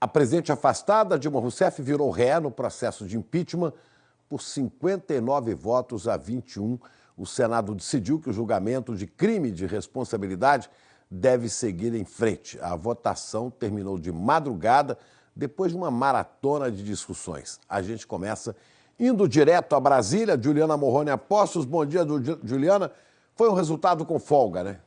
A presidente afastada, Dilma Rousseff, virou ré no processo de impeachment por 59 votos a 21. O Senado decidiu que o julgamento de crime de responsabilidade deve seguir em frente. A votação terminou de madrugada, depois de uma maratona de discussões. A gente começa indo direto a Brasília. Juliana Morrone Apóstolos. Bom dia, Juliana. Foi um resultado com folga, né?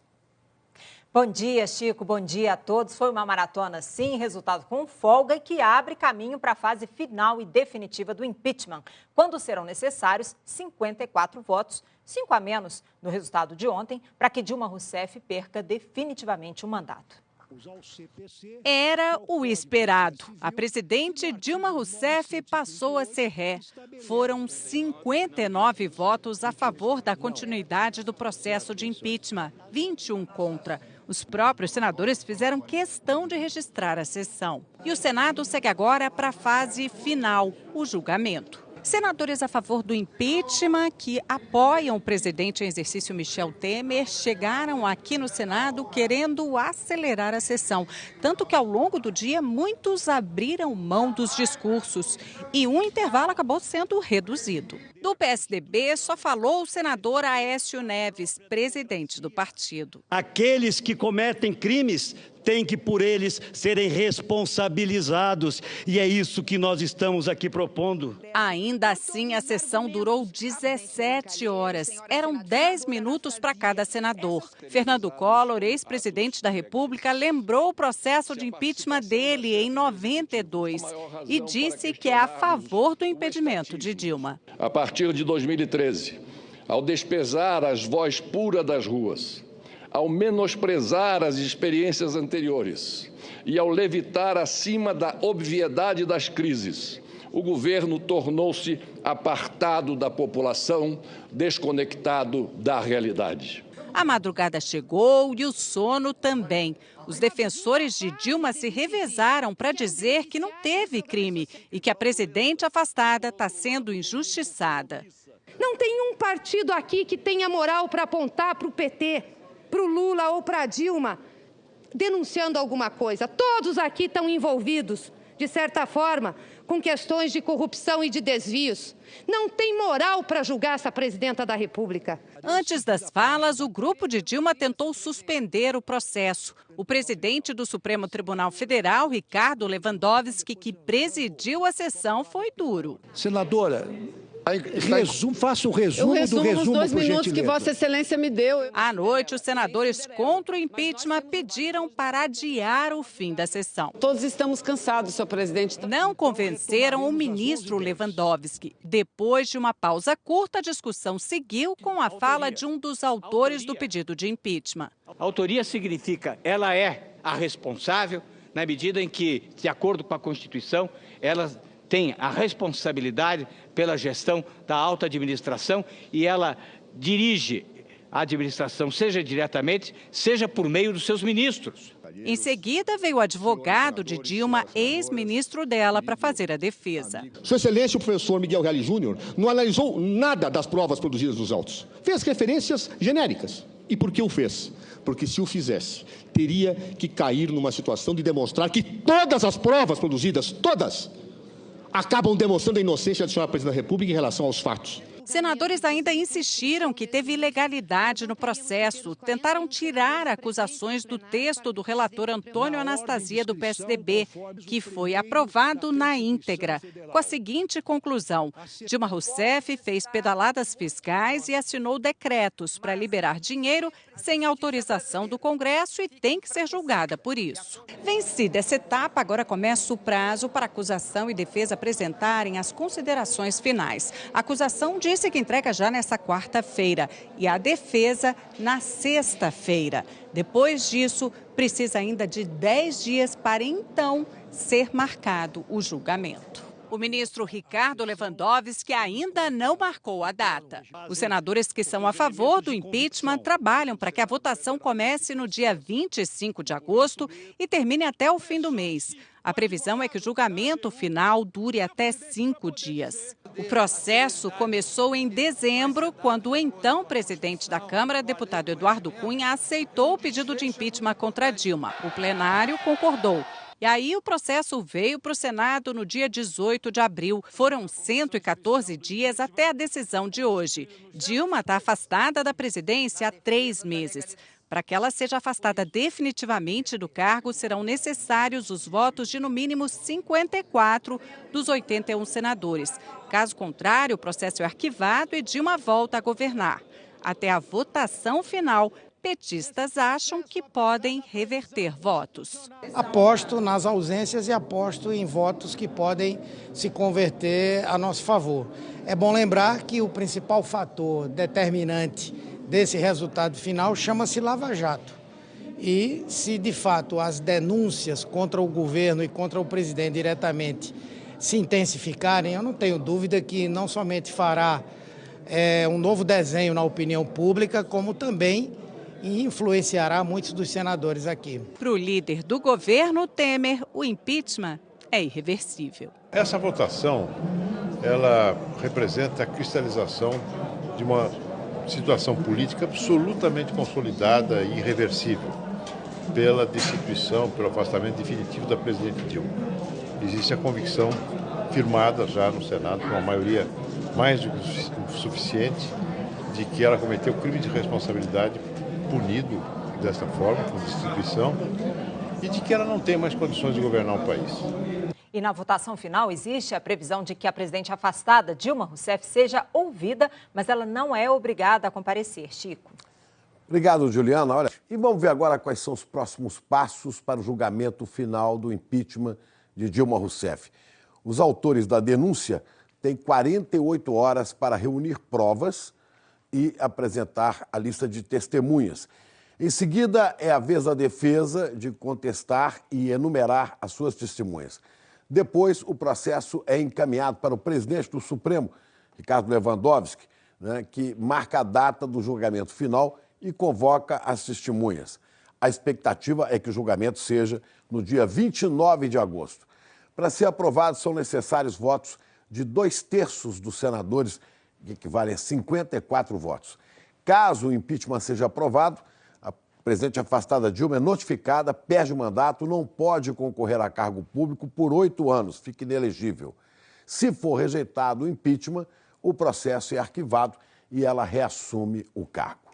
Bom dia, Chico. Bom dia a todos. Foi uma maratona, sim, resultado com folga e que abre caminho para a fase final e definitiva do impeachment, quando serão necessários 54 votos, 5 a menos no resultado de ontem, para que Dilma Rousseff perca definitivamente o mandato. Era o esperado. A presidente Dilma Rousseff passou a ser ré. Foram 59 votos a favor da continuidade do processo de impeachment, 21 contra. Os próprios senadores fizeram questão de registrar a sessão. E o Senado segue agora para a fase final, o julgamento. Senadores a favor do impeachment, que apoiam o presidente em exercício Michel Temer, chegaram aqui no Senado querendo acelerar a sessão. Tanto que ao longo do dia, muitos abriram mão dos discursos e um intervalo acabou sendo reduzido. Do PSDB, só falou o senador Aécio Neves, presidente do partido. Aqueles que cometem crimes têm que, por eles, serem responsabilizados. E é isso que nós estamos aqui propondo. Ainda assim, a sessão durou 17 horas. Eram 10 minutos para cada senador. Fernando Collor, ex-presidente da República, lembrou o processo de impeachment dele em 92 e disse que é a favor do impedimento de Dilma. A partir de 2013, ao despesar as vozes puras das ruas, ao menosprezar as experiências anteriores e ao levitar acima da obviedade das crises, o governo tornou-se apartado da população, desconectado da realidade. A madrugada chegou e o sono também. Os defensores de Dilma se revezaram para dizer que não teve crime e que a presidente afastada está sendo injustiçada. Não tem um partido aqui que tenha moral para apontar para o PT, para o Lula ou para a Dilma, denunciando alguma coisa. Todos aqui estão envolvidos, de certa forma, com questões de corrupção e de desvios. Não tem moral para julgar essa presidenta da República. Antes das falas, o grupo de Dilma tentou suspender o processo. O presidente do Supremo Tribunal Federal, Ricardo Lewandowski, que presidiu a sessão, foi duro. Senadora, faça o resumo do resumo, nos 2 minutos que Vossa Excelência me deu. À noite, os senadores contra o impeachment pediram para adiar o fim da sessão. Todos estamos cansados, senhor presidente. Não convenceram o ministro Lewandowski. Depois de uma pausa curta, a discussão seguiu com a fala de um dos autores do pedido de impeachment. Autoria significa ela é a responsável na medida em que, de acordo com a Constituição, ela tem a responsabilidade pela gestão da alta administração e ela dirige a administração, seja diretamente, seja por meio dos seus ministros. Em seguida, veio o advogado de Dilma, ex-ministro dela, para fazer a defesa. Sua Excelência, o professor Miguel Reale Júnior, não analisou nada das provas produzidas nos autos. Fez referências genéricas. E por que o fez? Porque se o fizesse, teria que cair numa situação de demonstrar que todas as provas produzidas, todas, acabam demonstrando a inocência da senhora presidente da República em relação aos fatos. Senadores ainda insistiram que teve ilegalidade no processo. Tentaram tirar acusações do texto do relator Antônio Anastasia, do PSDB, que foi aprovado na íntegra, com a seguinte conclusão: Dilma Rousseff fez pedaladas fiscais e assinou decretos para liberar dinheiro sem autorização do Congresso e tem que ser julgada por isso. Vencida essa etapa, agora começa o prazo para acusação e defesa apresentarem as considerações finais. A acusação disse que entrega já nessa quarta-feira e a defesa na sexta-feira. Depois disso, precisa ainda de 10 dias para então ser marcado o julgamento. O ministro Ricardo Lewandowski ainda não marcou a data. Os senadores que são a favor do impeachment trabalham para que a votação comece no dia 25 de agosto e termine até o fim do mês. A previsão é que o julgamento final dure até 5 dias. O processo começou em dezembro, quando o então presidente da Câmara, deputado Eduardo Cunha, aceitou o pedido de impeachment contra Dilma. O plenário concordou. E aí o processo veio para o Senado no dia 18 de abril. Foram 114 dias até a decisão de hoje. Dilma está afastada da presidência há 3 meses. Para que ela seja afastada definitivamente do cargo, serão necessários os votos de no mínimo 54 dos 81 senadores. Caso contrário, o processo é arquivado e Dilma volta a governar. Até a votação final, petistas acham que podem reverter votos. Aposto nas ausências e aposto em votos que podem se converter a nosso favor. É bom lembrar que o principal fator determinante desse resultado final chama-se Lava Jato. E se de fato as denúncias contra o governo e contra o presidente diretamente se intensificarem, eu não tenho dúvida que não somente fará um novo desenho na opinião pública, como também influenciará muitos dos senadores aqui. Para o líder do governo, Temer, o impeachment é irreversível. Essa votação, ela representa a cristalização de uma situação política absolutamente consolidada e irreversível pela destituição, pelo afastamento definitivo da presidente Dilma. Existe a convicção firmada já no Senado, com uma maioria mais do que suficiente, de que ela cometeu crime de responsabilidade punido desta forma, com destituição, e de que ela não tem mais condições de governar o país. E na votação final existe a previsão de que a presidente afastada, Dilma Rousseff, seja ouvida, mas ela não é obrigada a comparecer. Chico. Obrigado, Juliana. Olha, e vamos ver agora quais são os próximos passos para o julgamento final do impeachment de Dilma Rousseff. Os autores da denúncia têm 48 horas para reunir provas e apresentar a lista de testemunhas. Em seguida, é a vez da defesa de contestar e enumerar as suas testemunhas. Depois, o processo é encaminhado para o presidente do Supremo, Ricardo Lewandowski, que marca a data do julgamento final e convoca as testemunhas. A expectativa é que o julgamento seja no dia 29 de agosto. Para ser aprovado, são necessários votos de 2/3 dos senadores, que equivalem a 54 votos. Caso o impeachment seja aprovado, a presidente afastada Dilma é notificada, perde o mandato, não pode concorrer a cargo público por 8 anos, fica inelegível. Se for rejeitado o impeachment, o processo é arquivado e ela reassume o cargo.